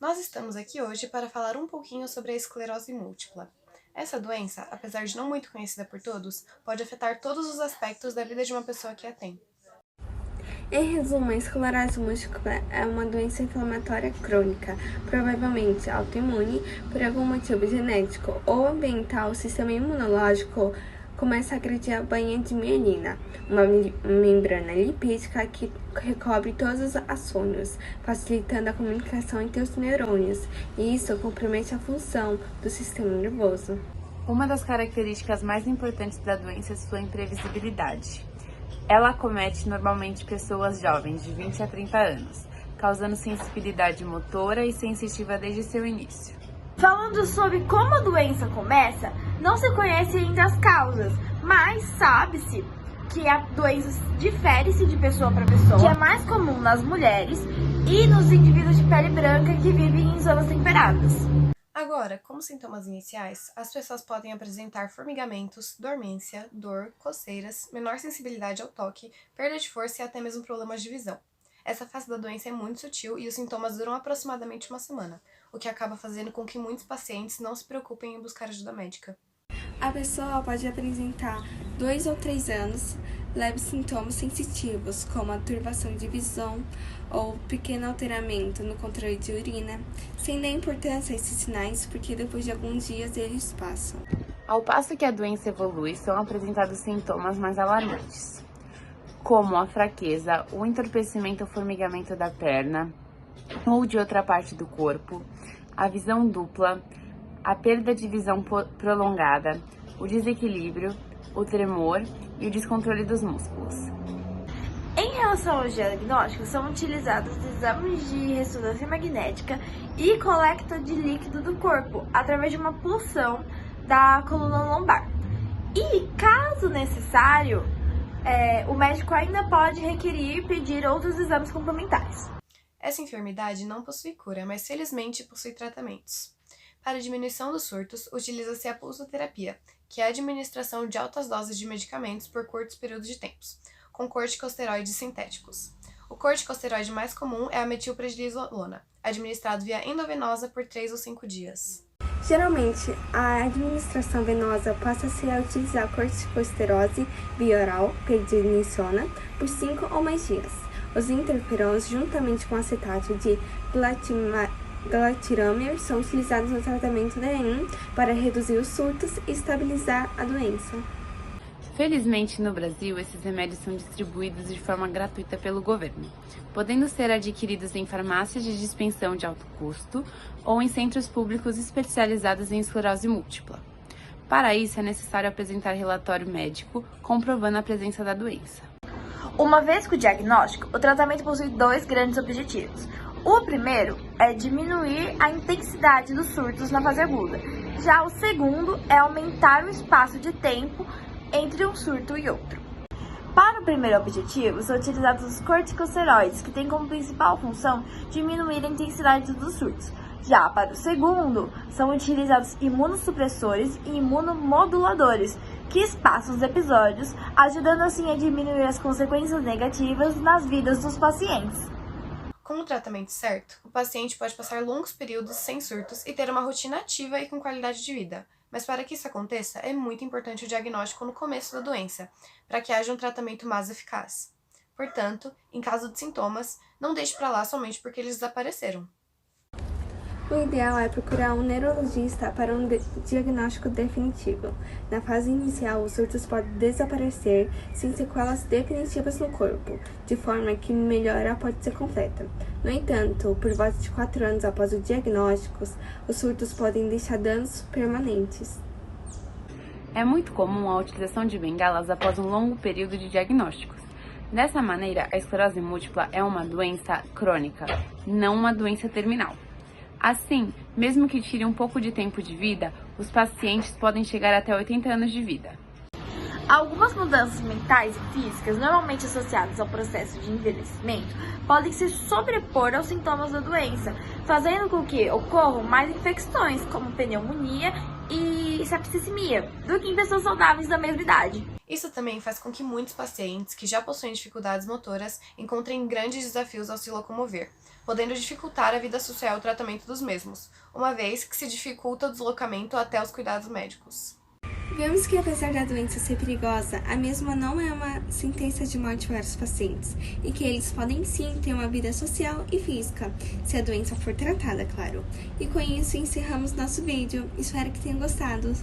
Nós estamos aqui hoje para falar um pouquinho sobre a esclerose múltipla. Essa doença, apesar de não muito conhecida por todos, pode afetar todos os aspectos da vida de uma pessoa que a tem. Em resumo, a esclerose múltipla é uma doença inflamatória crônica, provavelmente autoimune, por algum motivo genético ou ambiental. O sistema imunológico começa a agredir a bainha de mielina, uma membrana lipídica que recobre todos os açônios, facilitando a comunicação entre os neurônios, e isso compromete a função do sistema nervoso. Uma das características mais importantes da doença é sua imprevisibilidade. Ela acomete normalmente pessoas jovens, de 20 a 30 anos, causando sensibilidade motora e sensitiva desde seu início. Falando sobre como a doença começa, não se conhece ainda as causas, mas sabe-se que a doença difere-se de pessoa para pessoa, que é mais comum nas mulheres e nos indivíduos de pele branca que vivem em zonas temperadas. Agora, como sintomas iniciais, as pessoas podem apresentar formigamentos, dormência, dor, coceiras, menor sensibilidade ao toque, perda de força e até mesmo problemas de visão. Essa fase da doença é muito sutil e os sintomas duram aproximadamente uma semana, o que acaba fazendo com que muitos pacientes não se preocupem em buscar ajuda médica. A pessoa pode apresentar 2 ou 3 anos leves sintomas sensitivos, como a turvação de visão ou pequeno alteramento no controle de urina, sem dar importância a esses sinais, porque depois de alguns dias eles passam. Ao passo que a doença evolui, são apresentados sintomas mais alarmantes, como a fraqueza, o entorpecimento ou formigamento da perna ou de outra parte do corpo, a visão dupla, a perda de visão prolongada, o desequilíbrio, o tremor e o descontrole dos músculos. Em relação ao diagnóstico, são utilizados exames de ressonância magnética e coleta de líquido do corpo, através de uma punção da coluna lombar. E, caso necessário, o médico ainda pode requerir e pedir outros exames complementares. Essa enfermidade não possui cura, mas felizmente possui tratamentos. Para a diminuição dos surtos, utiliza-se a pulsoterapia, que é a administração de altas doses de medicamentos por curtos períodos de tempos, com corticosteroides sintéticos. O corticosteroide mais comum é a metilprednisolona, administrado via endovenosa por 3 ou 5 dias. Geralmente, a administração venosa passa-se a utilizar corticosteroide bioral, prednisona, por 5 ou mais dias. Os interferons, juntamente com acetato de glatiramer, são utilizados no tratamento da EM para reduzir os surtos e estabilizar a doença. Felizmente, no Brasil, esses remédios são distribuídos de forma gratuita pelo governo, podendo ser adquiridos em farmácias de dispensão de alto custo ou em centros públicos especializados em esclerose múltipla. Para isso, é necessário apresentar relatório médico comprovando a presença da doença. Uma vez com o diagnóstico, o tratamento possui 2 grandes objetivos. O primeiro é diminuir a intensidade dos surtos na fase aguda. Já o segundo é aumentar o espaço de tempo entre um surto e outro. Para o primeiro objetivo, são utilizados os corticosteroides, que têm como principal função diminuir a intensidade dos surtos. Já para o segundo, são utilizados imunossupressores e imunomoduladores, que espaçam os episódios, ajudando assim a diminuir as consequências negativas nas vidas dos pacientes. Com o tratamento certo, o paciente pode passar longos períodos sem surtos e ter uma rotina ativa e com qualidade de vida. Mas para que isso aconteça, é muito importante o diagnóstico no começo da doença, para que haja um tratamento mais eficaz. Portanto, em caso de sintomas, não deixe para lá somente porque eles desapareceram. O ideal é procurar um neurologista para um diagnóstico definitivo. Na fase inicial, os surtos podem desaparecer sem sequelas definitivas no corpo, de forma que melhora pode ser completa. No entanto, por volta de 4 anos após o diagnóstico, os surtos podem deixar danos permanentes. É muito comum a utilização de bengalas após um longo período de diagnósticos. Dessa maneira, a esclerose múltipla é uma doença crônica, não uma doença terminal. Assim, mesmo que tire um pouco de tempo de vida, os pacientes podem chegar até 80 anos de vida. Algumas mudanças mentais e físicas, normalmente associadas ao processo de envelhecimento, podem se sobrepor aos sintomas da doença, fazendo com que ocorram mais infecções, como pneumonia e septicemia, do que em pessoas saudáveis da mesma idade. Isso também faz com que muitos pacientes que já possuem dificuldades motoras encontrem grandes desafios ao se locomover, podendo dificultar a vida social e o tratamento dos mesmos, uma vez que se dificulta o deslocamento até os cuidados médicos. Vemos que, apesar da doença ser perigosa, a mesma não é uma sentença de morte para os pacientes, e que eles podem sim ter uma vida social e física, se a doença for tratada, claro. E com isso encerramos nosso vídeo. Espero que tenham gostado.